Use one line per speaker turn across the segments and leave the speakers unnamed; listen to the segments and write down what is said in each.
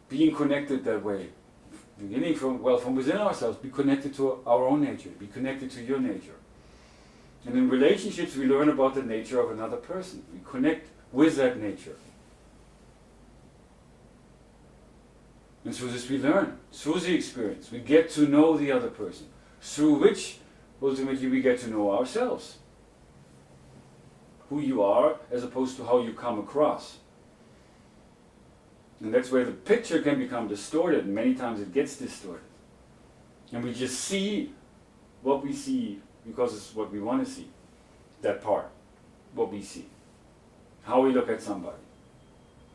being connected that way. Beginning from within ourselves, be connected to our own nature, be connected to your nature. And in relationships, we learn about the nature of another person. We connect with that nature. And through this we learn, through the experience. We get to know the other person, through which ultimately we get to know ourselves. Who you are as opposed to how you come across. And that's where the picture can become distorted, and many times it gets distorted. And we just see what we see because it's what we want to see. That part, what we see. How we look at somebody.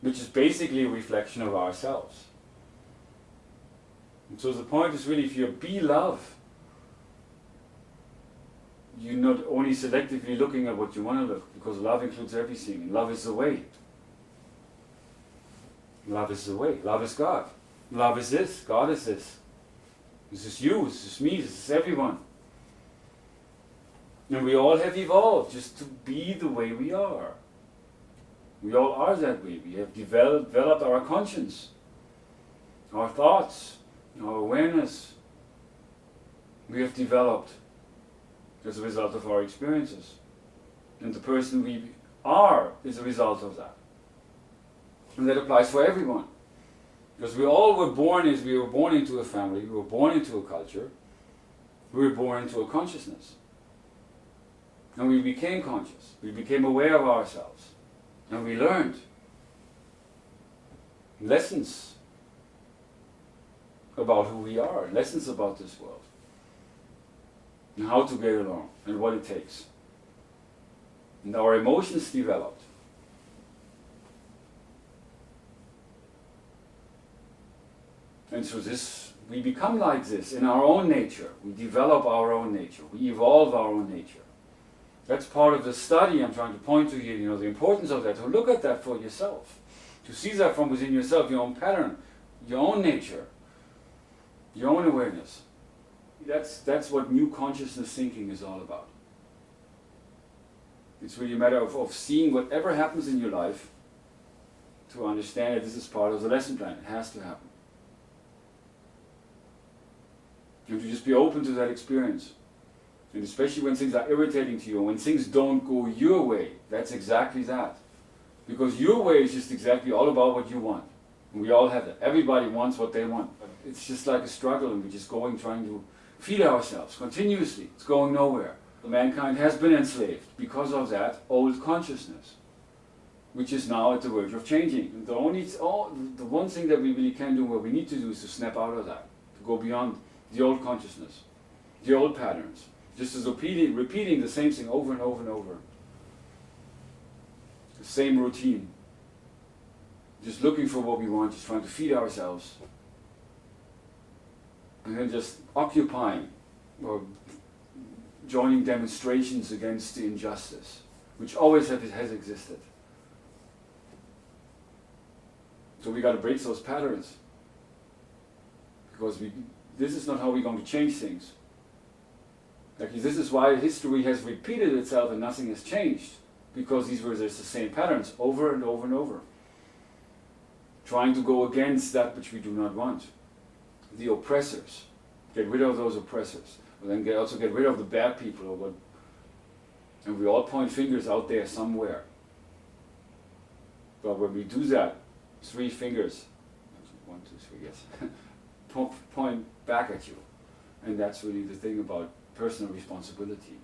Which is basically a reflection of ourselves. And so the point is really, if you be love, you're not only selectively looking at what you want to look, because love includes everything, and love is the way. Love is the way. Love is God. Love is this. God is this. This is you. This is me. This is everyone. And we all have evolved just to be the way we are. We all are that way. We have developed our conscience, our thoughts, our awareness. We have developed as a result of our experiences. And the person we are is a result of that. And that applies for everyone. Because we all were born into a family, we were born into a culture, we were born into a consciousness. And we became conscious, we became aware of ourselves, and we learned lessons about who we are, lessons about this world, and how to get along, and what it takes. And our emotions developed. And through this, we become like this in our own nature. We develop our own nature. We evolve our own nature. That's part of the study I'm trying to point to here, the importance of that, to look at that for yourself. To see that from within yourself, your own pattern, your own nature, your own awareness. That's what new consciousness thinking is all about. It's really a matter of seeing whatever happens in your life to understand that this is part of the lesson plan. It has to happen. And to just be open to that experience. And especially when things are irritating to you, when things don't go your way, that's exactly that. Because your way is just exactly all about what you want. And we all have that. Everybody wants what they want. But it's just like a struggle, and we're just trying to feed ourselves continuously. It's going nowhere. Mankind has been enslaved because of that old consciousness, which is now at the verge of changing. And the one thing that we really can do, what we need to do, is to snap out of that, to go beyond the old consciousness, the old patterns, just as repeating the same thing over and over and over. The same routine. Just looking for what we want, just trying to feed ourselves. And then just occupying or joining demonstrations against the injustice, which always has existed. So we got to break those patterns. Because this is not how we're going to change things. This is why history has repeated itself and nothing has changed. Because there's the same patterns over and over and over. Trying to go against that which we do not want. The oppressors. Get rid of those oppressors. And then also get rid of the bad people. And we all point fingers out there somewhere. But when we do that, 3 fingers, 1, 2, 3, yes, point back at you. And that's really the thing about personal responsibility.